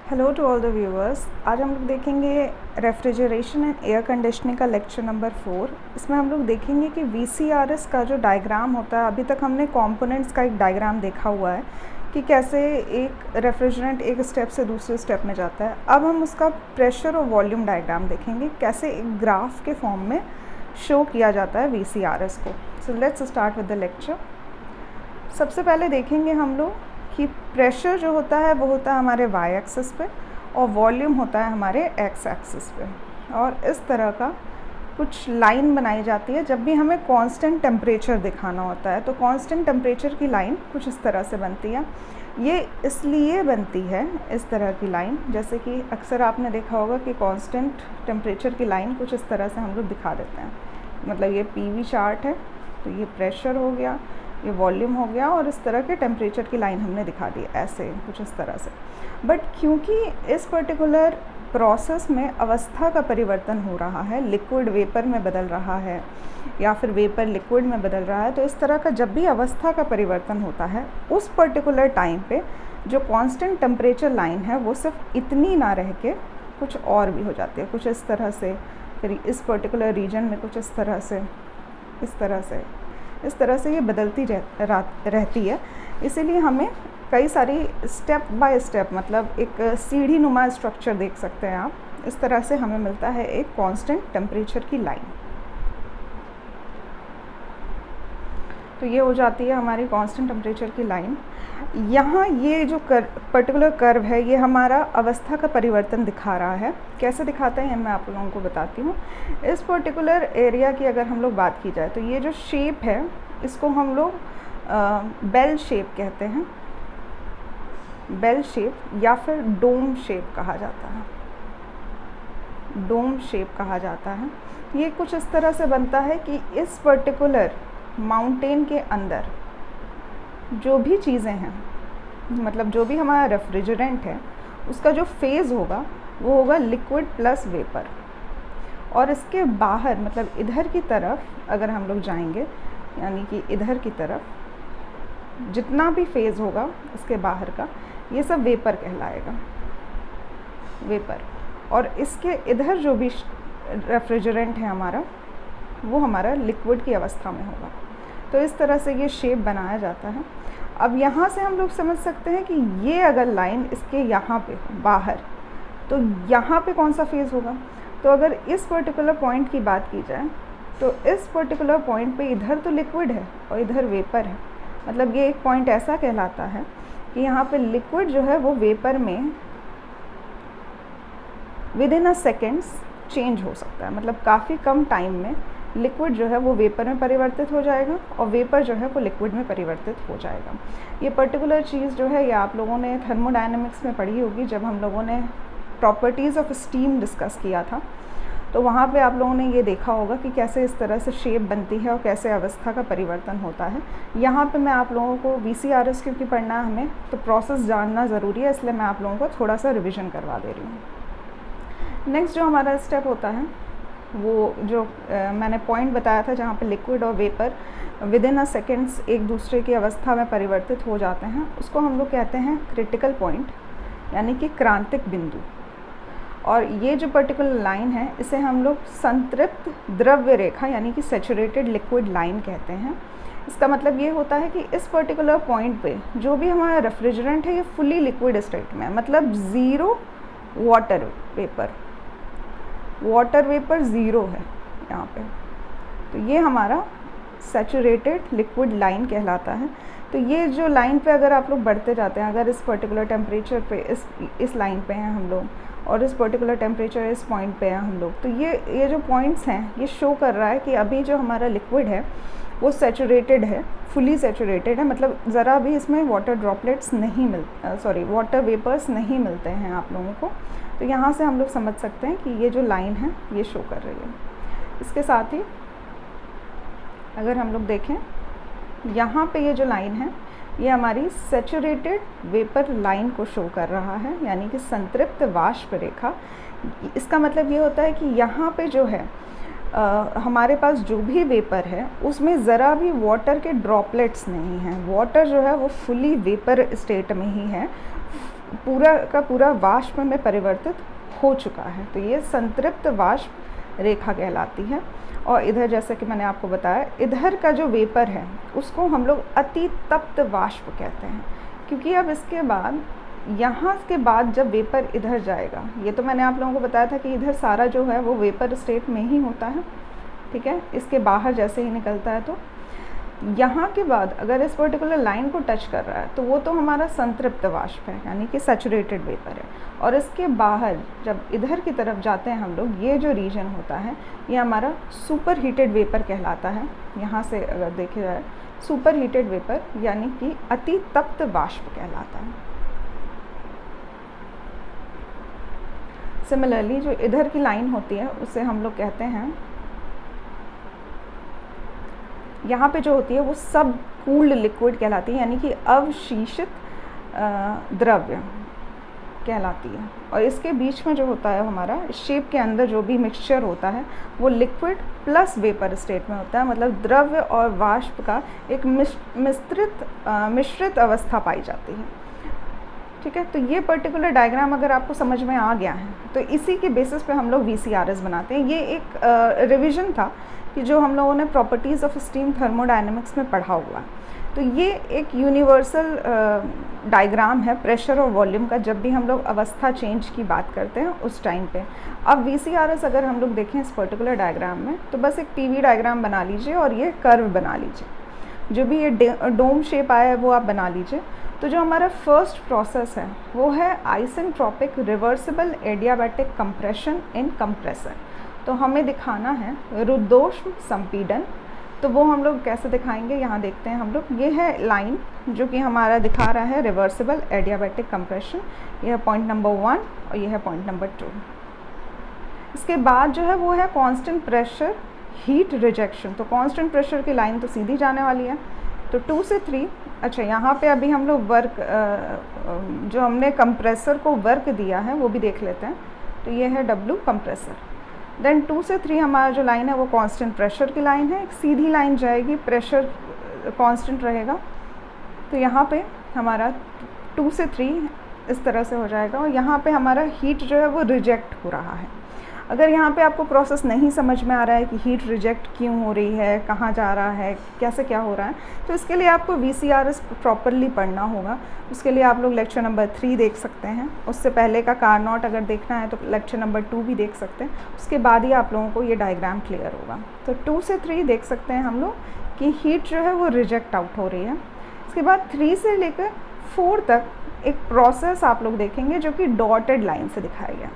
Hello to all the viewers. आज हम लोग देखेंगे रेफ्रिजरेशन एंड एयर कंडीशनिंग का लेक्चर नंबर 4। इसमें हम लोग देखेंगे कि वीसीआरएस का जो डायग्राम होता है, अभी तक हमने कंपोनेंट्स का एक डायग्राम देखा हुआ है कि कैसे एक रेफ्रिजरेंट एक स्टेप से दूसरे स्टेप में जाता है। अब हम उसका प्रेशर और वॉल्यूम डायग्राम देखेंगे, कैसे एक ग्राफ के फॉर्म में शो किया जाता है वीसीआरएस को। So let's start with the lecture. सबसे पहले देखेंगे हम लोग कि प्रेशर जो होता है वो होता है हमारे वाई एक्सिस पे और वॉल्यूम होता है हमारे एक्स एक्सिस पे। और इस तरह का कुछ लाइन बनाई जाती है जब भी हमें कांस्टेंट टेम्परेचर दिखाना होता है। तो कांस्टेंट टेम्परेचर की लाइन कुछ इस तरह से बनती है। ये इसलिए बनती है इस तरह की लाइन, जैसे कि अक्सर आपने देखा होगा कि कांस्टेंट टेम्परेचर की लाइन कुछ इस तरह से हम लोग दिखा देते हैं। मतलब ये पीवी चार्ट है, तो ये प्रेशर हो गया, ये वॉल्यूम हो गया, और इस तरह के टेम्परेचर की लाइन हमने दिखा दी ऐसे कुछ इस तरह से। बट क्योंकि इस पर्टिकुलर प्रोसेस में अवस्था का परिवर्तन हो रहा है, लिक्विड वेपर में बदल रहा है या फिर वेपर लिक्विड में बदल रहा है, तो इस तरह का जब भी अवस्था का परिवर्तन होता है उस पर्टिकुलर टाइम पे जो कांस्टेंट टेम्परेचर लाइन है वो सिर्फ इतनी ना रह के कुछ और भी हो जाती है, कुछ इस तरह से, फिर इस पर्टिकुलर रीजन में कुछ इस तरह से, इस तरह से ये बदलती रहती है। इसीलिए हमें कई सारी स्टेप बाय स्टेप, मतलब एक सीढ़ी नुमा स्ट्रक्चर देख सकते हैं आप। इस तरह से हमें मिलता है एक कांस्टेंट टेम्परेचर की लाइन। तो ये हो जाती है हमारी कांस्टेंट टेम्परेचर की लाइन। यहाँ ये जो पर्टिकुलर कर्व है ये हमारा अवस्था का परिवर्तन दिखा रहा है। कैसे दिखाते हैं मैं आप लोगों को बताती हूँ। इस पर्टिकुलर एरिया की अगर हम लोग बात की जाए तो ये जो शेप है इसको हम लोग बेल शेप कहते हैं, बेल शेप या फिर डोम शेप कहा जाता है, डोम शेप कहा जाता है। ये कुछ इस तरह से बनता है कि इस पर्टिकुलर माउंटेन के अंदर जो भी चीज़ें हैं, मतलब जो भी हमारा रेफ्रिजरेंट है उसका जो फेज़ होगा वो होगा लिक्विड प्लस वेपर। और इसके बाहर, मतलब इधर की तरफ अगर हम लोग जाएंगे, यानी कि इधर की तरफ जितना भी फेज़ होगा इसके बाहर का, ये सब वेपर कहलाएगा, वेपर। और इसके इधर जो भी रेफ्रिजरेंट है हमारा, वो हमारा लिक्विड की अवस्था में होगा। तो इस तरह से ये शेप बनाया जाता है। अब यहाँ से हम लोग समझ सकते हैं कि ये अगर लाइन इसके यहाँ पे बाहर, तो यहाँ पे कौन सा फेज़ होगा। तो अगर इस पर्टिकुलर पॉइंट की बात की जाए तो इस पर्टिकुलर पॉइंट पे इधर तो लिक्विड है और इधर वेपर है। मतलब ये एक पॉइंट ऐसा कहलाता है कि यहाँ पे लिक्विड जो है वो वेपर में with in a seconds change हो सकता है। मतलब काफ़ी कम टाइम में लिक्विड जो है वो वेपर में परिवर्तित हो जाएगा और वेपर जो है वो लिक्विड में परिवर्तित हो जाएगा। ये पर्टिकुलर चीज़ जो है ये आप लोगों ने थर्मोडायनेमिक्स में पढ़ी होगी, जब हम लोगों ने प्रॉपर्टीज़ ऑफ स्टीम डिस्कस किया था। तो वहाँ पे आप लोगों ने ये देखा होगा कि कैसे इस तरह से शेप बनती है और कैसे अवस्था का परिवर्तन होता है। यहाँ पे मैं आप लोगों को वीसीआरएस क्योंकि पढ़ना है हमें, तो प्रोसेस जानना ज़रूरी है, इसलिए मैं आप लोगों को थोड़ा सा रिविज़न करवा दे रही हूँ। नेक्स्ट जो हमारा स्टेप होता है वो जो मैंने पॉइंट बताया था जहाँ पे लिक्विड और vapour with in a seconds एक दूसरे की अवस्था में परिवर्तित हो जाते हैं, उसको हम लोग कहते हैं क्रिटिकल पॉइंट, यानी कि क्रांतिक बिंदु। और ये जो पर्टिकुलर लाइन है इसे हम लोग संतृप्त द्रव्य रेखा यानी कि सैचुरेटेड लिक्विड लाइन कहते हैं। इसका मतलब ये होता है कि इस पर्टिकुलर पॉइंट पे जो भी हमारा रेफ्रिजरेंट है ये फुली लिक्विड स्टेट में है, मतलब zero water vapour, water vapour zero है यहाँ पे। तो ये हमारा सैचुरेटेड लिक्विड लाइन कहलाता है। तो ये जो लाइन पे अगर आप लोग बढ़ते जाते हैं, अगर इस पर्टिकुलर टेम्परेचर पे इस लाइन पे हैं हम लोग और इस पर्टिकुलर टेम्परेचर इस पॉइंट पे हैं हम लोग, तो ये जो पॉइंट्स हैं ये शो कर रहा है कि अभी जो हमारा लिक्विड है वो सैचुरेटेड है, फुली सैचुरेटेड है। मतलब ज़रा भी इसमें वाटर ड्रॉपलेट्स नहीं वाटर वेपर्स नहीं मिलते हैं आप लोगों को। तो यहाँ से हम लोग समझ सकते हैं कि ये जो लाइन है ये शो कर रही है। इसके साथ ही अगर हम लोग देखें यहाँ पे ये जो लाइन है ये हमारी सैचुरेटेड वेपर लाइन को शो कर रहा है, यानी कि संतृप्त वाष्प रेखा। इसका मतलब ये होता है कि यहाँ पे जो है हमारे पास जो भी वेपर है उसमें ज़रा भी वाटर के ड्रॉपलेट्स नहीं हैं। वाटर जो है वो फुली वेपर स्टेट में ही है, पूरा का पूरा वाष्प में परिवर्तित हो चुका है। तो ये संतृप्त वाष्प रेखा कहलाती है। और इधर जैसे कि मैंने आपको बताया, इधर का जो वेपर है उसको हम लोग अति तप्त वाष्प कहते हैं, क्योंकि अब इसके बाद यहाँ के बाद जब वेपर इधर जाएगा, ये तो मैंने आप लोगों को बताया था कि इधर सारा जो है वो वेपर स्टेट में ही होता है, ठीक है। इसके बाहर जैसे ही निकलता है, तो यहाँ के बाद अगर इस पर्टिकुलर लाइन को टच कर रहा है तो वो तो हमारा संतृप्त वाष्प है, यानी कि सैचुरेटेड वेपर है। और इसके बाहर जब इधर की तरफ जाते हैं हम लोग, ये जो रीजन होता है ये हमारा सुपर हीटेड वेपर कहलाता है। यहाँ से अगर देखा जाए सुपर हीटेड वेपर यानी कि अति तप्त वाष्प कहलाता है। सिमिलरली जो इधर की लाइन होती है उसे हम लोग कहते हैं, यहाँ पे जो होती है वो सब कूल्ड लिक्विड कहलाती है, यानी कि अवशीषित द्रव्य कहलाती है। और इसके बीच में जो होता है हमारा शेप के अंदर जो भी मिक्सचर होता है वो लिक्विड प्लस वेपर स्टेट में होता है, मतलब द्रव्य और वाष्प का एक मिश्रित अवस्था पाई जाती है, ठीक है। तो ये पर्टिकुलर डायग्राम अगर आपको समझ में आ गया है तो इसी के बेसिस पे हम लोग VCRS बनाते हैं। ये एक रिवीजन था कि जो हम लोगों ने प्रॉपर्टीज़ ऑफ स्टीम थर्मोडायनेमिक्स में पढ़ा हुआ है। तो ये एक यूनिवर्सल डायग्राम है प्रेशर और वॉल्यूम का, जब भी हम लोग अवस्था चेंज की बात करते हैं उस टाइम पे। अब VCRS अगर हम लोग देखें इस पर्टिकुलर डायग्राम में, तो बस एक PV डायग्राम बना लीजिए और ये कर्व बना लीजिए, जो भी ये डोम शेप आया है वो आप बना लीजिए। तो जो हमारा फर्स्ट प्रोसेस है वो है isentropic reversible adiabatic compression in compressor. तो हमें दिखाना है रुद्धोष्म संपीड़न। तो वो हम लोग कैसे दिखाएंगे, यहाँ देखते हैं हम लोग। ये है लाइन जो कि हमारा दिखा रहा है रिवर्सिबल एडियाबैटिक कंप्रेशन। यह है पॉइंट नंबर 1 और यह है पॉइंट नंबर 2। इसके बाद जो है वो है कांस्टेंट प्रेशर हीट रिजेक्शन। तो कांस्टेंट प्रेशर की लाइन तो सीधी जाने वाली है। तो 2 से 3, अच्छा यहाँ पे अभी हम लोग वर्क जो हमने कंप्रेसर को वर्क दिया है वो भी देख लेते हैं। तो ये है W कंप्रेसर। देन 2 से 3 हमारा जो लाइन है वो कांस्टेंट प्रेशर की लाइन है, एक सीधी लाइन जाएगी, प्रेशर कांस्टेंट रहेगा। तो यहाँ पे हमारा 2 से 3 इस तरह से हो जाएगा। और यहाँ पे हमारा हीट जो है वो रिजेक्ट हो रहा है। अगर यहाँ पे आपको प्रोसेस नहीं समझ में आ रहा है कि हीट रिजेक्ट क्यों हो रही है, कहाँ जा रहा है, कैसे क्या हो रहा है, तो इसके लिए आपको VCRS प्रॉपरली पढ़ना होगा। उसके लिए आप लोग लेक्चर नंबर 3 देख सकते हैं। उससे पहले का कारनॉट अगर देखना है तो लेक्चर नंबर 2 भी देख सकते हैं। उसके बाद ही आप लोगों को ये डायग्राम क्लियर होगा। तो 2 से 3 देख सकते हैं हम लोग कि हीट जो है वो रिजेक्ट आउट हो रही है। इसके बाद 3 से लेकर 4 तक एक प्रोसेस आप लोग देखेंगे जो कि डॉटेड लाइन से दिखाया गया।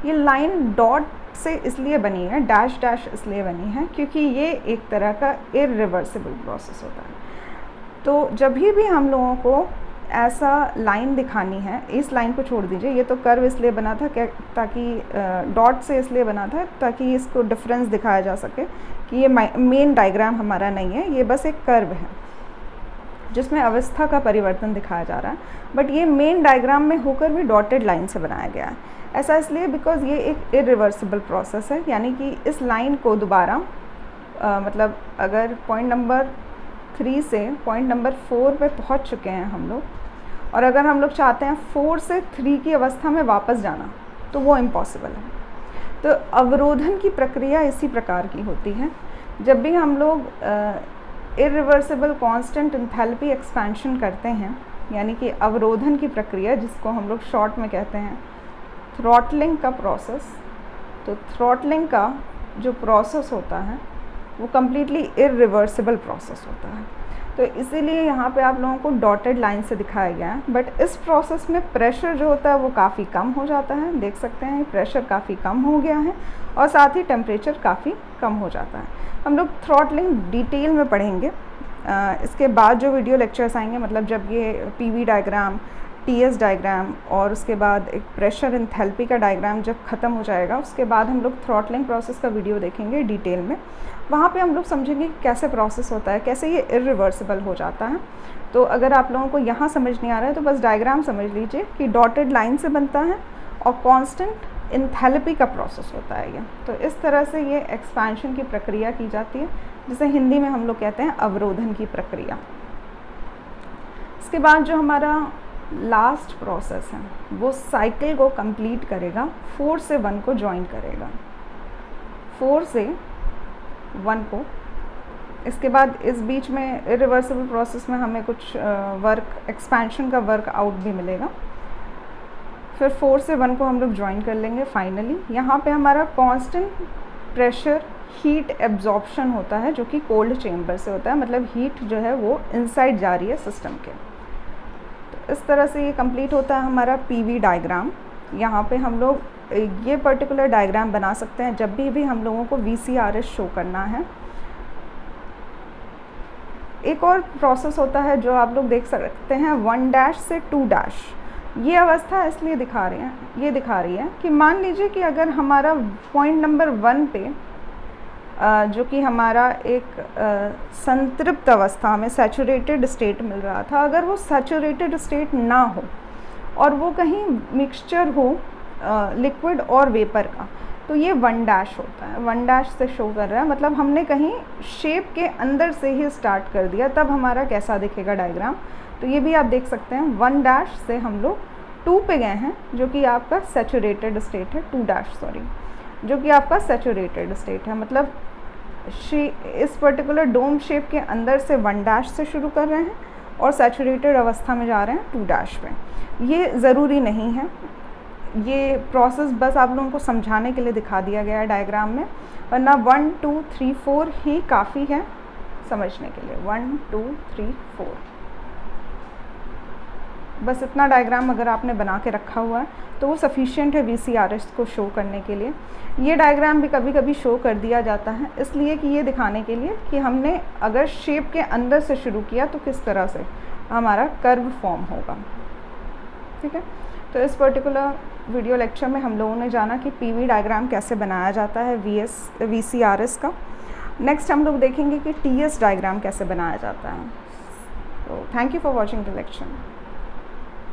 ये लाइन डॉट से इसलिए बनी है, डैश डैश इसलिए बनी है क्योंकि ये एक तरह का इरिवर्सिबल प्रोसेस होता है। तो जब भी हम लोगों को ऐसा लाइन दिखानी है, इस लाइन को छोड़ दीजिए, ये तो कर्व इसलिए बना था ताकि डॉट से इसलिए बना था ताकि इसको डिफरेंस दिखाया जा सके कि ये मेन डायग्राम हमारा नहीं है, ये बस एक कर्व है जिसमें अवस्था का परिवर्तन दिखाया जा रहा है। बट ये मेन डायग्राम में होकर भी डॉटेड लाइन से बनाया गया है। ऐसा इसलिए बिकॉज ये एक इरिवर्सिबल प्रोसेस है, यानी कि इस लाइन को दोबारा मतलब अगर पॉइंट नंबर 3 से पॉइंट नंबर 4 पे पहुंच चुके हैं हम लोग, और अगर हम लोग चाहते हैं 4 से 3 की अवस्था में वापस जाना तो वो इम्पॉसिबल है। तो अवरोधन की प्रक्रिया इसी प्रकार की होती है। जब भी हम लोग इरिवर्सिबल कांस्टेंट एंथैल्पी एक्सपेंशन करते हैं, यानी कि अवरोधन की प्रक्रिया, जिसको हम लोग शॉर्ट में कहते हैं थ्रॉटलिंग का प्रोसेस। तो थ्रॉटलिंग का जो प्रोसेस होता है वो कम्प्लीटली इरिवर्सिबल प्रोसेस होता है। तो इसीलिए यहाँ पे आप लोगों को डॉटेड लाइन से दिखाया गया है। बट इस प्रोसेस में प्रेशर जो होता है वो काफ़ी कम हो जाता है। देख सकते हैं प्रेशर काफ़ी कम हो गया है और साथ ही टेम्परेचर काफ़ी कम हो जाता है। हम लोग थ्रॉटलिंग डिटेल में पढ़ेंगे। इसके बाद जो वीडियो लेक्चर्स आएंगे, मतलब जब ये PV डायग्राम, TS डायग्राम और उसके बाद एक प्रेशर एंथैल्पी का डायग्राम जब ख़त्म हो जाएगा, उसके बाद हम लोग थ्रॉटलिंग प्रोसेस का वीडियो देखेंगे डिटेल में। वहाँ पे हम लोग समझेंगे कि कैसे प्रोसेस होता है, कैसे ये इरिवर्सिबल हो जाता है। तो अगर आप लोगों को यहाँ समझ नहीं आ रहा है तो बस डायग्राम समझ लीजिए कि डॉटेड लाइन से बनता है और कांस्टेंट एंथैल्पी का प्रोसेस होता है ये। तो इस तरह से ये एक्सपेंशन की प्रक्रिया की जाती है, जिसे हिंदी में हम लोग कहते हैं अवरोधन की प्रक्रिया। इसके बाद जो हमारा लास्ट प्रोसेस है, वो साइकिल को कंप्लीट करेगा, 4 से 1 को ज्वाइन करेगा, 4 से 1 को। इसके बाद इस बीच में इरिवर्सिबल प्रोसेस में हमें कुछ वर्क एक्सपेंशन का वर्क आउट भी मिलेगा। फिर 4 से 1 को हम लोग ज्वाइन कर लेंगे। फाइनली यहाँ पे हमारा कांस्टेंट प्रेशर हीट एब्जॉर्प्शन होता है, जो कि कोल्ड चेम्बर से होता है, मतलब हीट जो है वो इनसाइड जा रही है सिस्टम के। तो इस तरह से ये कंप्लीट होता है हमारा पीवी डायग्राम। यहाँ पे हम लोग ये पर्टिकुलर डायग्राम बना सकते हैं जब भी हम लोगों को VCRS शो करना है। एक और प्रोसेस होता है जो आप लोग देख सकते हैं 1' से 2'। ये अवस्था इसलिए दिखा रही है कि मान लीजिए कि अगर हमारा पॉइंट नंबर 1 पे जो कि हमारा एक संतृप्त अवस्था में सैचुरेटेड स्टेट मिल रहा था, अगर वो सैचुरेटेड स्टेट ना हो और वो कहीं मिक्सचर हो लिक्विड और वेपर का, तो ये 1' होता है। 1' से शो कर रहा है, मतलब हमने कहीं शेप के अंदर से ही स्टार्ट कर दिया, तब हमारा कैसा दिखेगा डायग्राम। तो ये भी आप देख सकते हैं 1' से हम लोग 2 पे गए हैं, जो कि आपका सैचुरेटेड स्टेट है, 2' सॉरी, जो कि आपका सैचुरेटेड स्टेट है। मतलब इस पर्टिकुलर डोम शेप के अंदर से 1' से शुरू कर रहे हैं और सैचुरेटेड अवस्था में जा रहे हैं 2' पे। ये ज़रूरी नहीं है, ये प्रोसेस बस आप लोगों को समझाने के लिए दिखा दिया गया है डायग्राम में, वरना 1 2 3 4 ही काफ़ी है समझने के लिए। 1 2 3 4 बस इतना डायग्राम अगर आपने बना के रखा हुआ है तो वो सफिशिएंट है VCRS को शो करने के लिए। ये डायग्राम भी कभी कभी शो कर दिया जाता है, इसलिए कि ये दिखाने के लिए कि हमने अगर शेप के अंदर से शुरू किया तो किस तरह से हमारा कर्व फॉर्म होगा। ठीक है, तो इस पर्टिकुलर वीडियो लेक्चर में हम लोगों ने जाना कि PV डायग्राम कैसे बनाया जाता है VCRS का। नेक्स्ट हम लोग देखेंगे कि TS डायग्राम कैसे बनाया जाता है। तो thank you for watching the lecture.